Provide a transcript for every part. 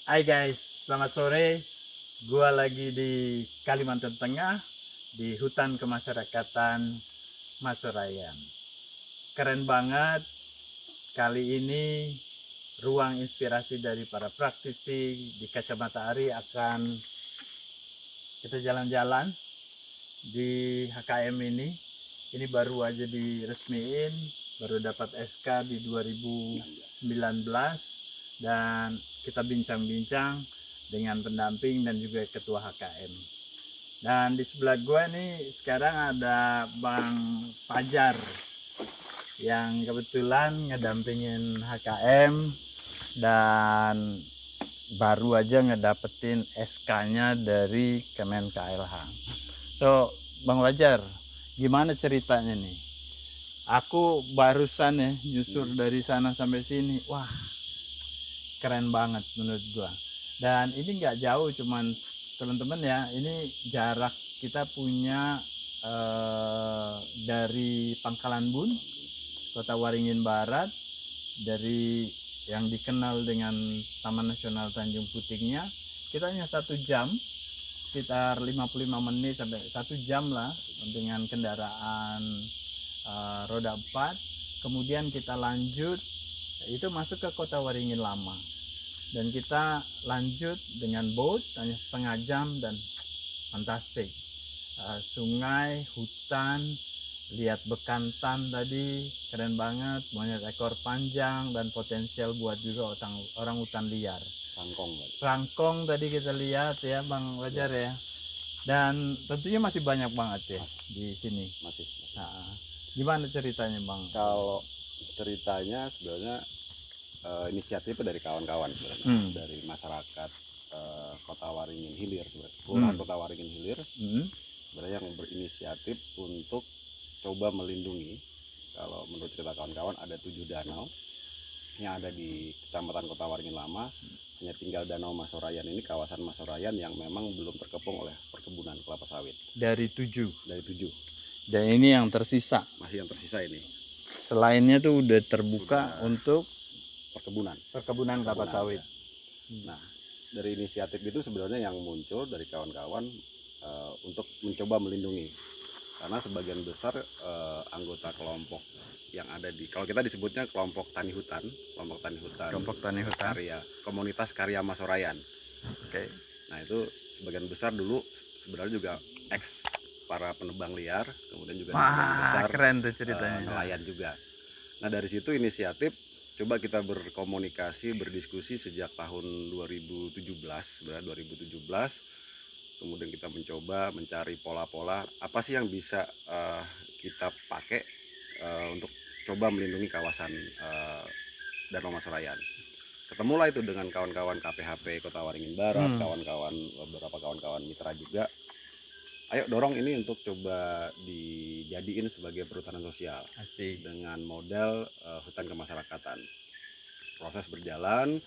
Hai guys, selamat sore. Gua lagi di Kalimantan Tengah di hutan kemasyarakatan Masorayan. Keren banget. Kali ini ruang inspirasi dari para praktisi di Kacamata Ari akan kita jalan-jalan di HKM ini. Ini baru aja diresmiin, baru dapat SK di 2019 dan kita bincang-bincang dengan pendamping dan juga ketua HKM. Dan di sebelah gue nih sekarang ada Bang Fajar yang kebetulan ngedampingin HKM dan baru aja ngedapetin SK-nya dari Kemen KLH. So, Bang Fajar, gimana ceritanya nih? Aku barusan ya nyusur dari sana sampai sini. Wah, keren banget menurut gua. Dan ini nggak jauh, cuman teman-teman ya, ini jarak kita punya dari Pangkalan Bun, Kota Waringin Barat, dari yang dikenal dengan Taman Nasional Tanjung Putingnya, kita hanya 1 jam, sekitar 55 menit sampai 1 jam lah dengan kendaraan roda 4. Kemudian kita lanjut itu masuk ke Kota Waringin Lama, dan kita lanjut dengan boat hanya setengah jam dan fantastik. Sungai, hutan, lihat bekantan tadi keren banget, banyak ekor panjang dan potensial buat juga orang hutan liar. Rangkong tadi kita lihat ya Bang Wajar ya. Dan tentunya masih banyak banget ya di sini. Masih. Nah, gimana ceritanya Bang? Kalau ceritanya sebenarnya inisiatifnya dari kawan-kawan sebenarnya, dari masyarakat Kota Waringin Hilir sebenarnya, Kelurahan Kota Waringin Hilir sebenarnya yang berinisiatif untuk coba melindungi. Kalau menurut cerita kawan-kawan ada 7 danau yang ada di Kecamatan Kota Waringin Lama. Hanya tinggal Danau Masorayan ini, kawasan Masorayan yang memang belum terkepung oleh perkebunan kelapa sawit. Dari 7. Dari 7. Dan ini yang tersisa. Masih yang tersisa ini. Selainnya tuh udah terbuka untuk perkebunan kelapa sawit. Nah, dari inisiatif itu sebenarnya yang muncul dari kawan-kawan untuk mencoba melindungi, karena sebagian besar anggota kelompok yang ada di, kalau kita disebutnya kelompok tani hutan karya, komunitas karya Masorayan. Oke. Nah, itu sebagian besar dulu sebenarnya juga ex para penebang liar, kemudian juga sebagian besar keren tuh ceritanya. nelayan juga. Nah, dari situ inisiatif coba kita berkomunikasi, berdiskusi sejak tahun 2017, sebenarnya 2017. Kemudian kita mencoba mencari pola-pola apa sih yang bisa kita pakai untuk coba melindungi kawasan Danau Masorayan. Ketemulah itu dengan kawan-kawan KPHP Kota Waringin Barat, beberapa kawan-kawan mitra juga. Ayo dorong ini untuk coba dijadiin sebagai perhutanan sosial. Asik. Dengan model hutan kemasyarakatan. Proses berjalan,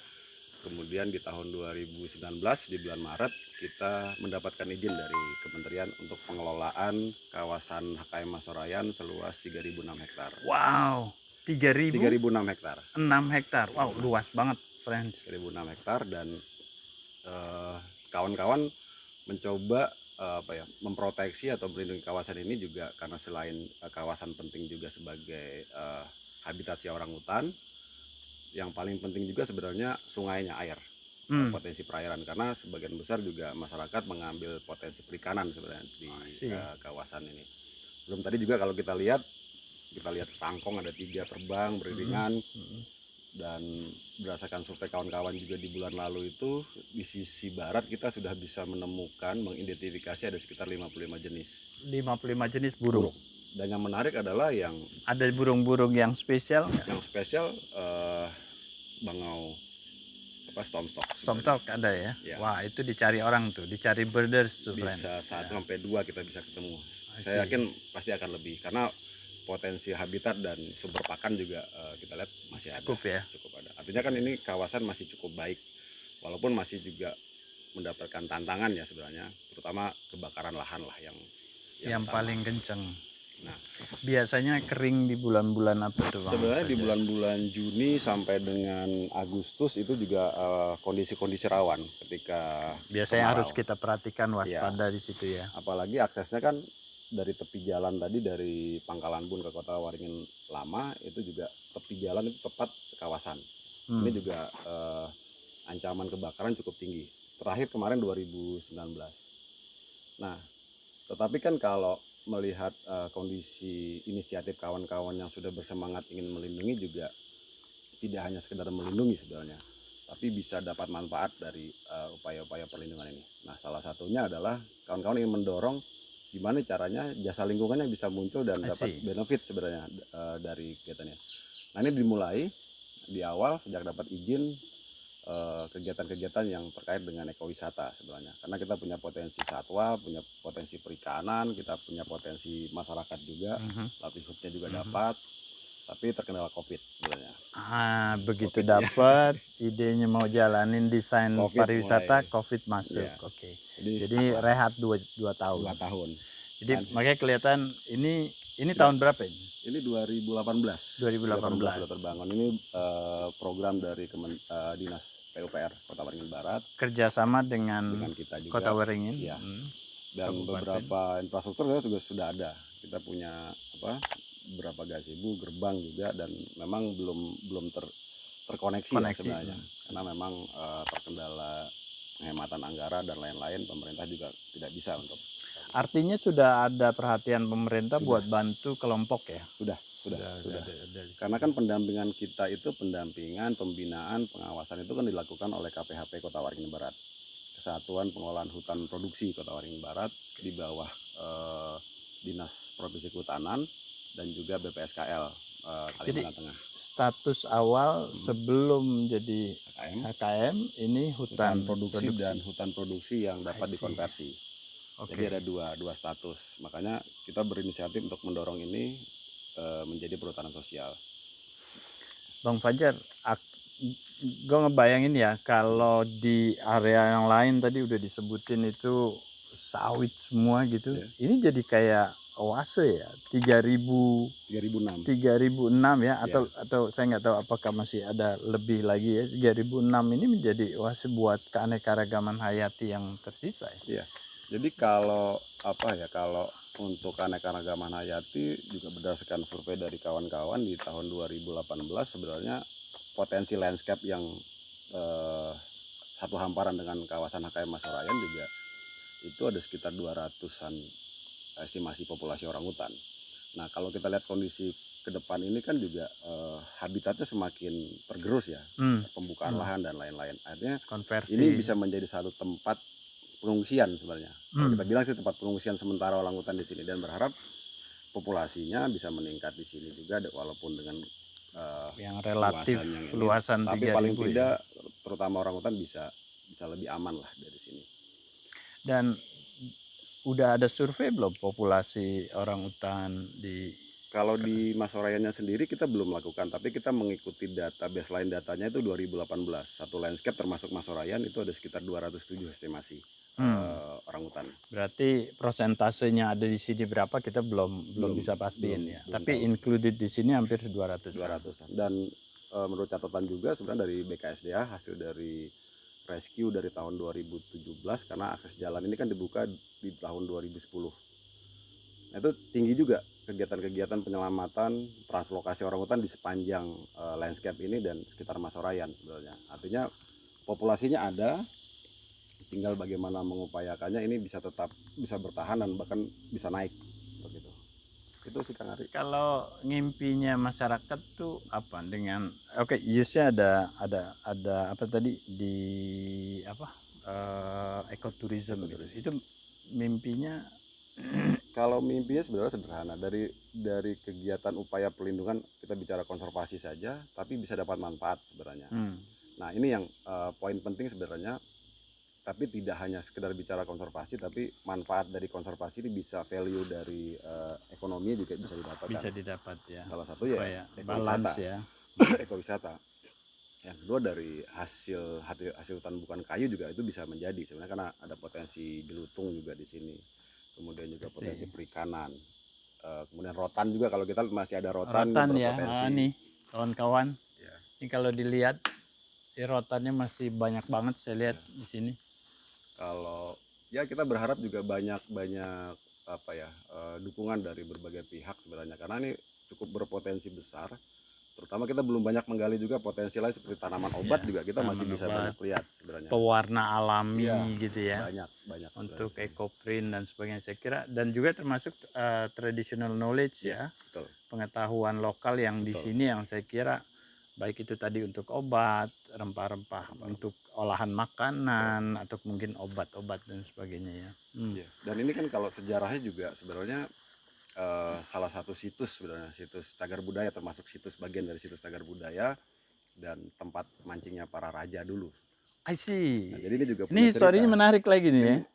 kemudian di tahun 2019 di bulan Maret kita mendapatkan izin dari Kementerian untuk pengelolaan kawasan HKM Masorayan seluas 3.006 hektar. Wow, 3.006 hektar. 6 hektar. Wow, luas banget, friends. 3.006 hektar, dan kawan-kawan mencoba memproteksi atau melindungi kawasan ini juga karena selain kawasan penting juga sebagai habitat si orang hutan, yang paling penting juga sebenarnya sungainya, air, potensi perairan, karena sebagian besar juga masyarakat mengambil potensi perikanan sebenarnya di kawasan ini. Belum tadi juga kalau kita lihat rangkong ada 3 terbang beriringan. Dan berdasarkan survei kawan-kawan juga di bulan lalu itu, di sisi barat kita sudah bisa menemukan, mengidentifikasi ada sekitar 55 jenis. 55 jenis burung. Dan yang menarik adalah yang ada burung-burung yang spesial. Yang spesial bangau Stormstock ada ya? Wah, itu dicari orang tuh, dicari birders tuh, bisa 1-2 kita bisa ketemu. Saya yakin pasti akan lebih, karena potensi habitat dan sumber pakan juga kita lihat masih ada. Cukup ada. Artinya kan ini kawasan masih cukup baik, walaupun masih juga mendapatkan tantangan ya sebenarnya, terutama kebakaran lahan lah yang paling kenceng. Biasanya kering di bulan-bulan apa tuh Bang? Sebenarnya di Fajar? bulan-bulan Juni sampai dengan Agustus itu juga kondisi-kondisi rawan ketika Biasanya harus kemarau. kita perhatikan Iya, waspada di situ ya. apalagi aksesnya kan dari tepi jalan tadi dari Pangkalan Bun ke Kota Waringin Lama itu juga tepi jalan itu tepat ke kawasan. Ini juga ancaman kebakaran cukup tinggi. Terakhir kemarin 2019. Nah, tetapi kan kalau melihat kondisi inisiatif kawan-kawan yang sudah bersemangat ingin melindungi juga tidak hanya sekedar melindungi sebenarnya, tapi bisa dapat manfaat dari upaya-upaya perlindungan ini. Nah, salah satunya adalah kawan-kawan ingin mendorong gimana caranya jasa lingkungannya bisa muncul dan dapat Asik. benefit sebenarnya dari kegiatannya. Nah, ini dimulai di awal sejak dapat izin kegiatan-kegiatan yang terkait dengan ekowisata sebenarnya, karena kita punya potensi satwa, punya potensi perikanan, kita punya potensi masyarakat juga, livelihoodnya juga dapat, tapi terkendala COVID sebenarnya. Begitu COVID, ya. dapat idenya mau jalanin desain COVID pariwisata, mulai. COVID masuk. Iya. Oke. Jadi Jadi stuck lah, rehat 2 tahun. 2 tahun. Jadi Dan makanya kelihatan ini Tidak. tahun berapa ini? ini 2018. 2018. sudah terbangun. Ini program dari Dinas PUPR Kota Waringin Barat Kerjasama dengan kita juga. Kota Waringin. Iya. Dan Kabupaten. beberapa infrastruktur juga sudah ada. Kita punya beberapa gazebo, gerbang juga, dan memang belum terkoneksi ya sebenarnya, karena memang terkendala penghematan anggaran dan lain-lain. Pemerintah juga tidak bisa untuk. Artinya sudah ada perhatian pemerintah buat bantu kelompok ya? Sudah. Karena kan pendampingan kita itu pendampingan, pembinaan, pengawasan itu kan dilakukan oleh KPHP Kota Waringin Barat, Kesatuan Pengelolaan Hutan Produksi Kota Waringin Barat, di bawah Dinas Provinsi Kehutanan dan juga BPSKL Kalimantan Tengah. Status awal sebelum jadi HKM ini hutan produksi dan hutan produksi yang dapat dikonversi. Okay. Jadi ada dua status. Makanya kita berinisiatif untuk mendorong ini menjadi perhutanan sosial. Bang Fajar, gue ngebayangin ya kalau di area yang lain tadi udah disebutin itu sawit semua gitu. Yeah. Ini jadi kayak oase ya, 3006 ya, atau saya nggak tahu apakah masih ada lebih lagi ya. 3006 ini menjadi oase buat keanekaragaman hayati yang tersisa ya. Yeah. Jadi kalau kalau untuk keanekaragaman hayati juga berdasarkan survei dari kawan-kawan di tahun 2018 sebenarnya potensi landscape yang satu hamparan dengan kawasan HKM Masorayan juga itu ada sekitar 200-an estimasi populasi orangutan. Nah, kalau kita lihat kondisi ke depan ini kan juga habitatnya semakin tergerus ya, pembukaan lahan dan lain-lain. Artinya ini bisa menjadi satu tempat pengungsian sebenarnya. Kalau kita bilang sih tempat pengungsian sementara orangutan di sini, dan berharap populasinya bisa meningkat di sini juga walaupun dengan yang relatif luasan, tapi paling tidak terutama orangutan bisa lebih aman lah dari sini. Dan udah ada survei belum populasi orangutan di? Kalau di Masorayannya sendiri kita belum lakukan, tapi kita mengikuti data baseline datanya itu 2018. Satu landscape termasuk Masorayan itu ada sekitar 207 estimasi orangutan. Berarti prosentasenya ada di sini berapa kita belum bisa pastiin ya. Tapi included di sini hampir 200. Dan menurut catatan juga sebenarnya dari BKSDA, hasil dari rescue dari tahun 2017, karena akses jalan ini kan dibuka di tahun 2010. Nah, itu tinggi juga kegiatan-kegiatan penyelamatan translokasi orangutan di sepanjang landscape ini dan sekitar Masorayan sebenarnya. Artinya populasinya ada, tinggal bagaimana mengupayakannya ini bisa tetap bisa bertahan dan bahkan bisa naik begitu. Itu sih Kang Ari. Kalau ngimpinya masyarakat tuh apa dengan use-nya ada apa tadi di ekoturism gitu. Itu mimpinya. Kalau mimpinya sebenarnya sederhana, dari kegiatan upaya perlindungan kita bicara konservasi saja tapi bisa dapat manfaat sebenarnya. Nah, ini yang poin penting sebenarnya. Tapi tidak hanya sekedar bicara konservasi, tapi manfaat dari konservasi ini bisa value dari ekonomi juga bisa didapatkan. Bisa didapat ya. Salah satu ya balance ya. Ekowisata. Yang kedua dari hasil hutan bukan kayu juga itu bisa menjadi sebenarnya, karena ada potensi jelutung juga di sini. Kemudian juga potensi perikanan. kemudian rotan juga, kalau kita masih ada rotan, Rotan ya, berpotensi. nih kawan-kawan. Ya. Ini kalau dilihat, rotannya masih banyak banget saya lihat di sini. Kalau ya kita berharap juga banyak apa ya, dukungan dari berbagai pihak sebenarnya, karena ini cukup berpotensi besar. Terutama kita belum banyak menggali juga potensi lain seperti tanaman obat, juga kita masih tanaman bisa obat, banyak lihat sebenarnya. pewarna alami Iya, gitu ya. banyak Untuk sebenarnya. ekoprint dan sebagainya saya kira, dan juga termasuk traditional knowledge ya, Betul. pengetahuan lokal yang di Betul. sini yang saya kira baik itu tadi untuk obat, rempah-rempah, untuk olahan makanan atau mungkin obat-obat dan sebagainya ya. Iya. Dan ini kan kalau sejarahnya juga sebenarnya salah satu situs sebenarnya, situs cagar budaya, termasuk situs bagian dari situs cagar budaya dan tempat mancingnya para raja dulu. I see. Nah, jadi ini juga Ini punya historinya menarik lagi nih ya.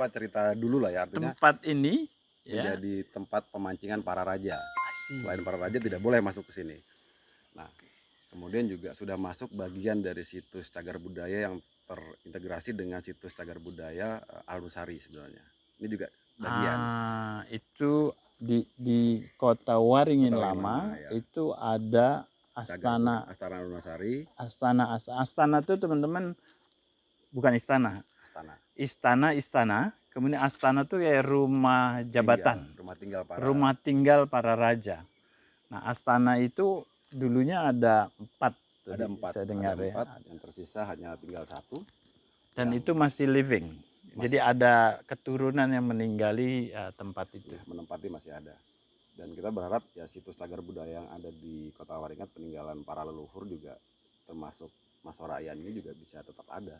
cerita dulu lah ya, artinya Tempat ini ya menjadi tempat pemancingan para raja. I see. Selain para raja tidak boleh masuk ke sini. Nah, kemudian juga sudah masuk bagian dari situs cagar budaya yang terintegrasi dengan situs cagar budaya Al-Nusari sebenarnya. Ini juga bagian. Itu di Kota Waringin Kota Waringin Lama Lama, ya. itu ada Astana Al-Nusari. Astana itu teman-teman bukan istana. Istana. Kemudian Astana itu kayak rumah jabatan. Rumah tinggal para raja. Nah, Astana itu dulunya ada 4. Ada 4. Saya dengar ada 4, ya. yang tersisa hanya tinggal 1. Dan itu masih living. Jadi ada keturunan yang meninggali tempat itu. Ya, menempati masih ada. Dan kita berharap ya situs cagar budaya yang ada di Kota Waringin, peninggalan para leluhur juga termasuk Masorayan ini juga bisa tetap ada.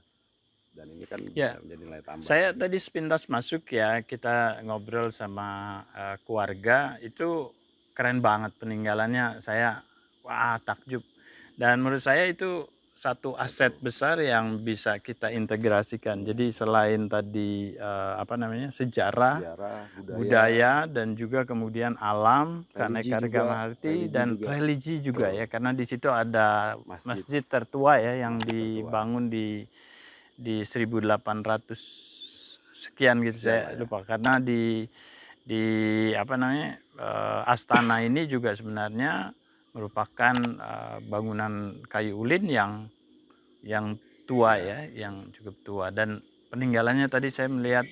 Dan ini kan bisa menjadi nilai tambah. Saya tadi sepintas masuk ya, kita ngobrol sama keluarga, itu keren banget peninggalannya. Saya takjub. Dan menurut saya itu satu aset besar yang bisa kita integrasikan. Jadi selain tadi sejarah, budaya dan juga kemudian alam, keanekaragaman hayati dan religi juga ya, karena di situ ada masjid tertua ya yang dibangun di 1800 sekian gitu, saya lupa, karena di Astana ini juga sebenarnya merupakan bangunan kayu ulin yang tua ya, yang cukup tua, dan peninggalannya tadi saya melihat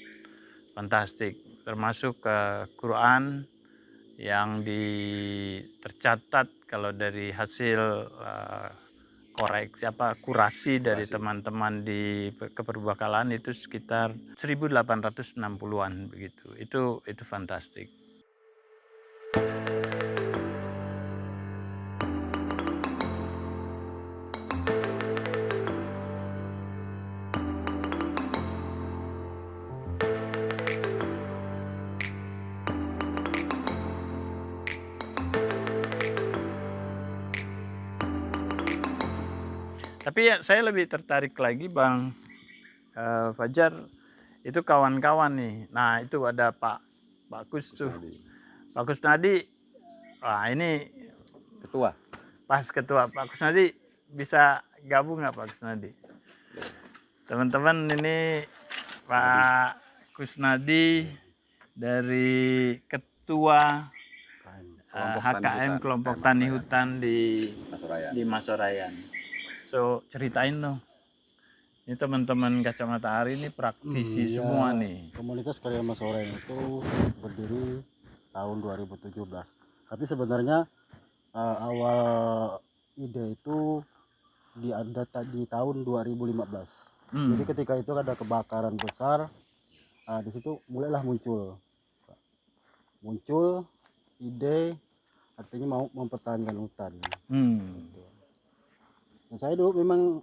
fantastik, termasuk Quran yang tercatat kalau dari hasil kurasi dari teman-teman di keperbakalan itu sekitar 1860-an begitu. Itu fantastik. Tapi ya saya lebih tertarik lagi Bang Fajar, itu kawan-kawan nih. Nah itu ada Pak Kus tuh. Pak Kusnadi, wah ini ketua. Pas ketua. Pak Kusnadi bisa gabung nggak Pak Kusnadi? Teman-teman, ini Pak Kusnadi dari ketua HKM Kelompok Tani Hutan di Masorayan. So ceritain dong. Ini teman-teman Kacamata Ari ini praktisi semua nih. Komunitas Karya Masorayan itu berdiri tahun 2017. Tapi sebenarnya awal ide itu di tahun 2015. Jadi ketika itu ada kebakaran besar, di situ mulailah muncul ide, artinya mau mempertahankan hutan. Dan saya dulu memang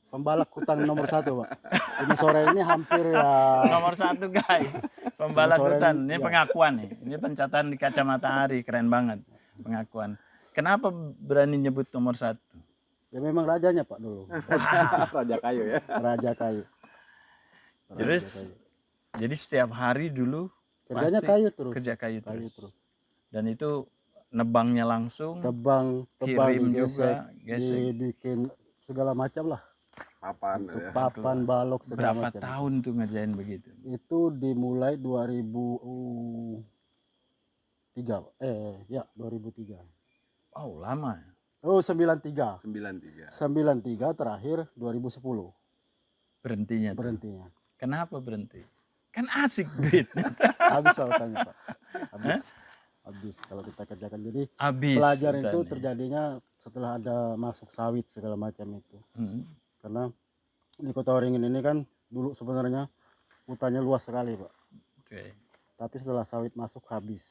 pembalak hutan nomor 1 Pak. Di sore ini hampir ya. Nomor 1 guys, pembalak hutan. Ini pengakuan nih. Ini pencatatan di Kacamata Ari, keren banget pengakuan. Kenapa berani nyebut nomor 1? Ya memang rajanya Pak dulu. Raja kayu ya. Raja kayu. Terus, jadi setiap hari dulu kerjanya kayu terus. Kerja kayu terus. Dan itu nebangnya langsung, tebang kirim digesek, juga, gesek, dibikin segala macam lah. Papan, balok segala macam. Berapa tahun tuh ngerjain begitu? Itu dimulai 2013 2003. Ya 2003. Oh, lama. Oh 93. 93. 93 terakhir 2010 Berhentinya tuh. berhentinya. Kenapa berhenti? Kan asik duit. Habis hutannya Pak. Habis kalau kita kerjakan. Jadi Habis. pelajaran itu hutannya. terjadinya setelah ada masuk sawit segala macam itu. Hmm. Karena di Kota Waringin ini kan dulu sebenarnya hutannya luas sekali Pak. Oke. Tapi setelah sawit masuk habis.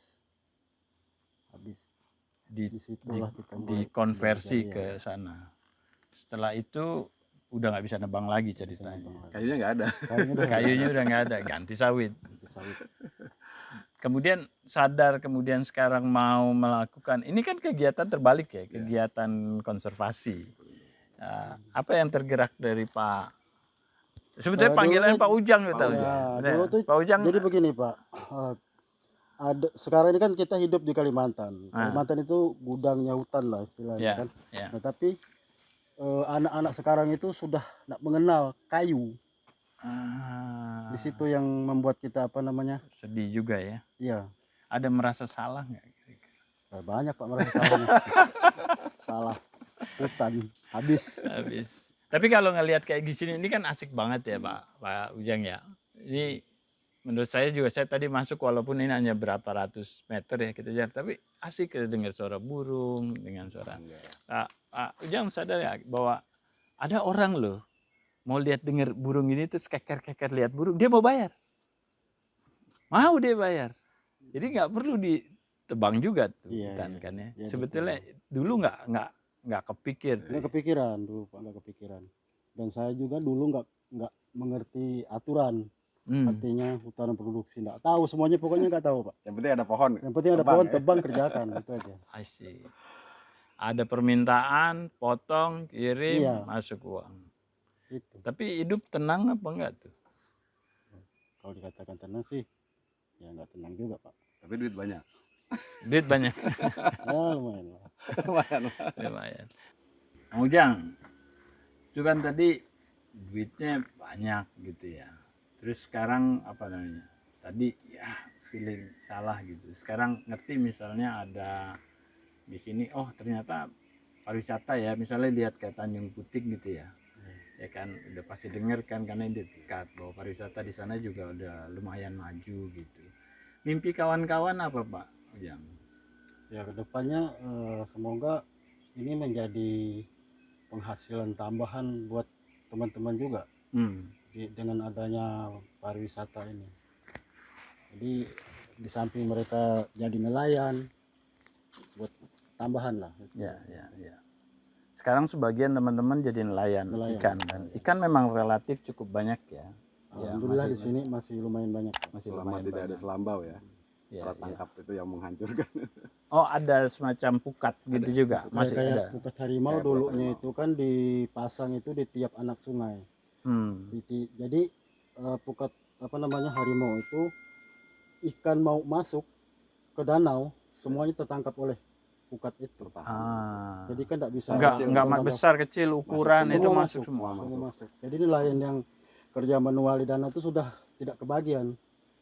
Disitulah kita mulai Dikonversi belajar, ke sana. Setelah itu udah nggak bisa nebang lagi ceritanya. Kayunya nggak ada. Kayunya udah nggak ada, ganti sawit. Sawit. Kemudian sadar, kemudian sekarang mau melakukan, ini kan kegiatan terbalik ya, kegiatan konservasi. Nah, apa yang tergerak dari Pak? Sebetulnya Dulu panggilan kan- Pak Ujang kita. Ya, dulu tuh Pak Ujang. jadi begini Pak. Sekarang ini kan kita hidup di Kalimantan. Kalimantan itu gudangnya hutan lah istilahnya Ya, kan. ya. Nah, tapi anak-anak sekarang itu sudah tidak mengenal kayu. Di situ yang membuat kita Sedih juga ya. Iya. Ada merasa salah nggak? Banyak Pak merasa salahnya. Salah hutan habis. Habis. Tapi kalau ngelihat kayak di sini, ini kan asik banget ya Pak Ujang ya. Ini menurut saya juga, saya tadi masuk walaupun ini hanya berapa ratus meter ya kita jalan, tapi asik ya dengar suara burung, dengan suara. Pak Ujang sadar ya bahwa ada orang loh mau lihat dengar burung ini terus keker-keker lihat burung, dia mau bayar. Mau dia bayar. Jadi nggak perlu ditebang juga tuh hutan kan ya. Iya, Sebetulnya dulu nggak kepikir tuh. Nggak kepikiran dulu Pak, nggak kepikiran. Dan saya juga dulu nggak mengerti aturan. Artinya hutan produksi nggak tahu, semuanya pokoknya nggak tahu Pak. Yang penting ada pohon. Yang penting ada Tebang, pohon, ya. tebang, kerjakan itu aja. I see. Ada permintaan, potong, kirim, Iya. masuk uang. Itu. Tapi hidup tenang apa enggak tuh? Kalau dikatakan tenang sih, ya nggak tenang juga Pak. Tapi duit banyak. Duit banyak. Ya lumayan lah. Lumayan. Kang Ujang, itu kan tadi duitnya banyak gitu ya. Terus sekarang apa namanya? Tadi ya feeling salah gitu. Sekarang ngerti misalnya ada di sini, oh ternyata pariwisata ya, misalnya lihat kayak Tanjung Puting gitu ya. Ya kan udah pasti denger kan, karena ini dekat bahwa pariwisata di sana juga udah lumayan maju gitu. Mimpi kawan-kawan apa Pak Ujang? Ya kedepannya semoga ini menjadi penghasilan tambahan buat teman-teman juga dengan adanya pariwisata ini. Jadi di samping mereka jadi nelayan, buat tambahan lah. Ya. Sekarang sebagian teman-teman jadi nelayan ikan, dan ikan memang relatif cukup banyak ya. Alhamdulillah di sini masih lumayan banyak. Masih Selama lumayan tidak ada banyak. selambau ya. Ya, Alat tangkap itu yang menghancurkan. Oh ada semacam pukat gitu juga, masih kayak ada. pukat harimau Kayak dulunya pukat itu kan dipasang itu di tiap anak sungai. Jadi pukat harimau itu ikan mau masuk ke danau semuanya tertangkap oleh pukat itu. Jadi kan tidak bisa. Enggak besar kecil ukuran itu masuk semua. Masuk. Jadi nelayan yang kerja manual di danau itu sudah tidak kebagian.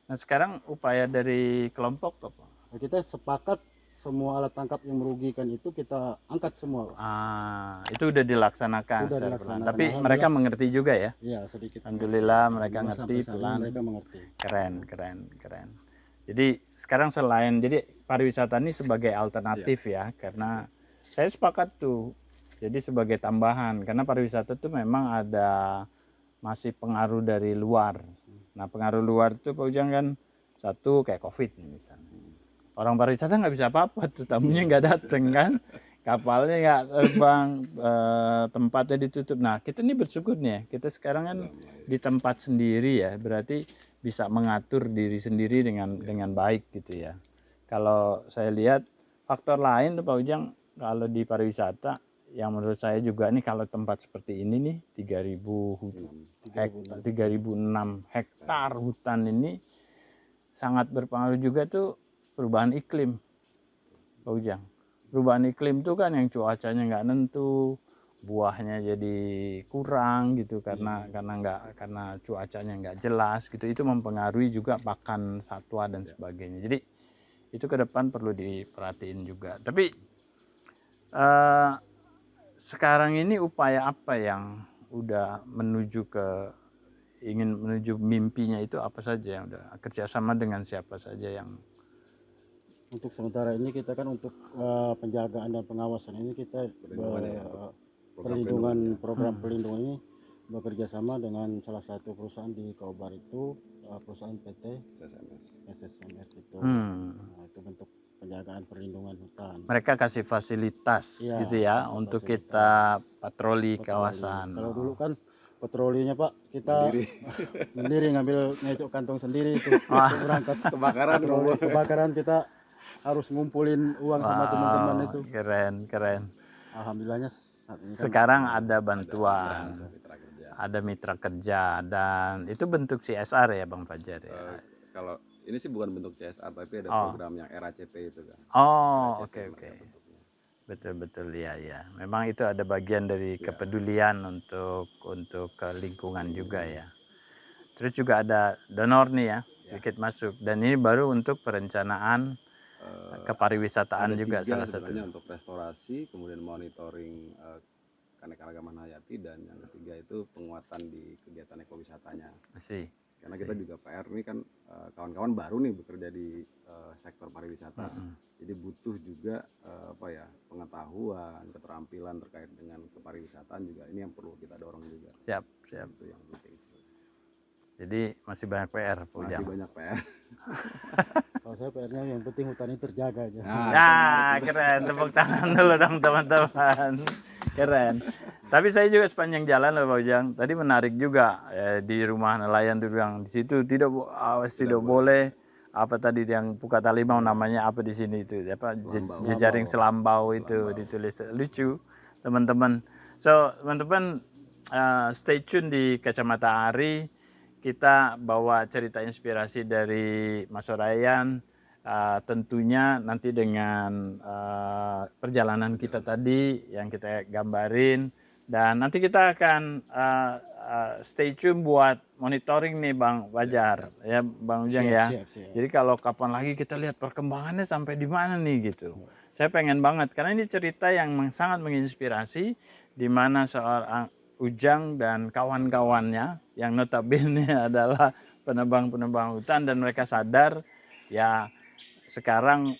Nah sekarang upaya dari kelompok apa? Nah, kita sepakat semua alat tangkap yang merugikan itu kita angkat semua. Itu udah dilaksanakan. Sudah secara dilaksanakan. pelan. Tapi mereka mengerti juga ya. Iya sedikit. Alhamdulillah mereka Sampai ngerti saat ini pelan. mereka mengerti. Keren. Jadi sekarang selain, jadi pariwisata ini sebagai alternatif ya, karena saya sepakat tuh. Jadi sebagai tambahan, karena pariwisata itu memang ada masih pengaruh dari luar. Nah pengaruh luar itu Pak Ujang kan, satu kayak COVID nih misalnya. Orang pariwisata nggak bisa apa-apa tuh, tamunya nggak dateng kan, kapalnya nggak terbang, tempatnya ditutup. Nah kita ini bersyukur nih ya, kita sekarang kan di tempat sendiri ya, berarti bisa mengatur diri sendiri dengan baik gitu ya. Kalau saya lihat faktor lain tuh Pak Ujang, kalau di pariwisata yang menurut saya juga nih, kalau tempat seperti ini nih 3.006 hektar hutan ini sangat berpengaruh juga tuh perubahan iklim Pak Ujang. Perubahan iklim tuh kan yang cuacanya nggak nentu, buahnya jadi kurang gitu karena cuacanya nggak jelas gitu, itu mempengaruhi juga pakan satwa dan sebagainya. Jadi itu ke depan perlu diperhatiin juga. Tapi sekarang ini upaya apa yang udah ingin menuju mimpinya itu apa saja yang udah kerjasama dengan siapa saja yang Untuk sementara ini kita kan untuk penjagaan dan pengawasan ini kita Perlindungan ya, perlindungan program pelindungan ini bekerja sama dengan salah satu perusahaan di Kaubar itu perusahaan PT CSMS. SSMS itu. Nah, itu bentuk penjagaan perlindungan hutan. mereka kasih fasilitas Iya, gitu ya kasih untuk fasilitas. kita patroli Patroli. kawasan. Kalau dulu kan patrolinya Pak kita sendiri ngambil ngecok kantong sendiri itu berangkat kebakaran kita harus ngumpulin uang sama teman-teman itu. Keren. Alhamdulillahnya saat ini kan Sekarang ada bantuan, Mitra kerja. ada mitra kerja, dan itu bentuk CSR ya Bang Fajar ya. Kalau ini sih bukan bentuk CSR tapi ada program yang RACP itu kan. Oh, RACP oke. mereka bentuknya. Betul ya. Memang itu ada bagian dari kepedulian untuk ke lingkungan juga ya. Terus juga ada donor nih ya, sedikit masuk. Dan ini baru untuk perencanaan kepariwisataan Ada juga tiga salah satu. sebenarnya untuk restorasi, kemudian monitoring keanekaragaman hayati, dan yang ketiga itu penguatan di kegiatan ekowisatanya. Masih. Karena kita juga PR ini kan kawan-kawan baru nih bekerja di sektor pariwisata. Jadi butuh juga pengetahuan, keterampilan terkait dengan kepariwisataan juga, ini yang perlu kita dorong juga. Siap. Itu yang penting. Jadi masih banyak PR, Pak Masih Ujang. banyak PR. kalau saya PR-nya yang penting hutan ini terjaga aja. Nah, keren. Tepuk tangan dulu dong teman-teman. Keren. Tapi saya juga sepanjang jalan loh Pak Ujang. Tadi menarik juga di rumah nelayan tuh bilang di situ tidak boleh apa tadi yang Pukata Limau namanya apa di sini itu apa jejaring selambau itu ditulis lucu teman-teman. So teman-teman stay tune di Kacamata Ari. Kita bawa cerita inspirasi dari Mas Sorayan, tentunya nanti dengan perjalanan kita tadi yang kita gambarin, dan nanti kita akan stay tune buat monitoring nih Bang Fajar, ya Bang Ujang ya. Siap. Jadi kalau kapan lagi kita lihat perkembangannya sampai di mana nih gitu. Saya pengen banget karena ini cerita yang sangat menginspirasi, di mana seorang Ujang dan kawan-kawannya yang notabene adalah penebang-penebang hutan, dan mereka sadar ya sekarang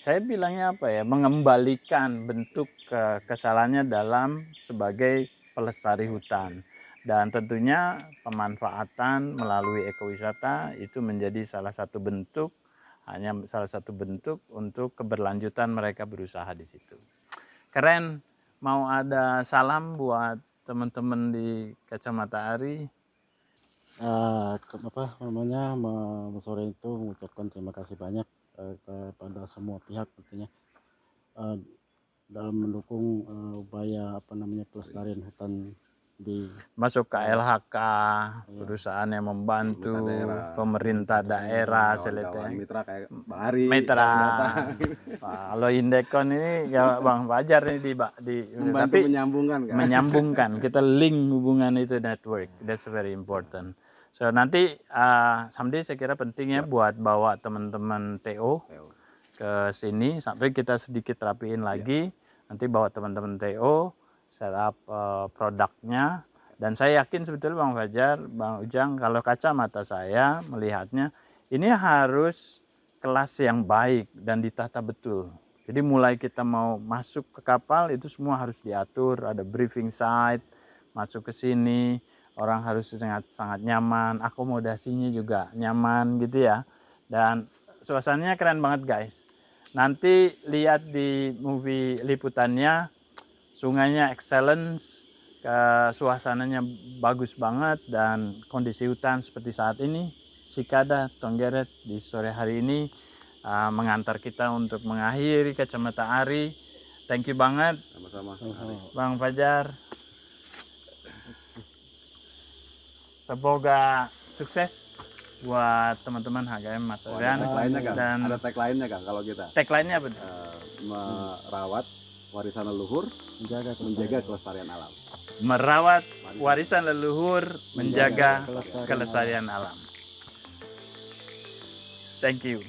saya bilangnya mengembalikan bentuk kesalahannya dalam sebagai pelestari hutan, dan tentunya pemanfaatan melalui ekowisata itu menjadi salah satu bentuk untuk keberlanjutan mereka berusaha di situ. Keren. Mau ada salam buat teman-teman di Kacamata Ari? Mas Sore itu mengucapkan terima kasih banyak kepada semua pihak tentunya dalam mendukung upaya pelestarian hutan di masuk ke LHK, perusahaan yang membantu, pemerintah daerah, kawan-kawan mitra kayak Bang Ari, mitra. Kalau Indekon ini ya Bang Fajar ini membantu menyambungkan kan? Menyambungkan, kita link hubungan itu network, that's very important. So nanti someday saya kira pentingnya buat bawa teman-teman TO ke sini sampai kita sedikit rapiin lagi. Nanti bawa teman-teman TO, setup produknya, dan saya yakin sebetulnya Bang Fajar, Bang Ujang, kalau kacamata saya melihatnya ini harus kelas yang baik dan ditata betul. Jadi mulai kita mau masuk ke kapal itu semua harus diatur, ada briefing site, masuk ke sini orang harus sangat nyaman, akomodasinya juga nyaman gitu ya, dan suasananya keren banget guys. Nanti lihat di movie liputannya, sungainya excellence, suasananya bagus banget, dan kondisi hutan seperti saat ini, Sikada Tonggeret di sore hari ini mengantar kita untuk mengakhiri Kacamata Ari. Thank you banget. Sama-sama. Bang Fajar. Semoga sukses buat teman-teman HKM Mas Sorayan. Ada tagline-nya Kang kalau kita. Tagline-nya apa? Merawat warisan leluhur, menjaga kelestarian alam. Merawat warisan leluhur, menjaga kelestarian alam. Thank you.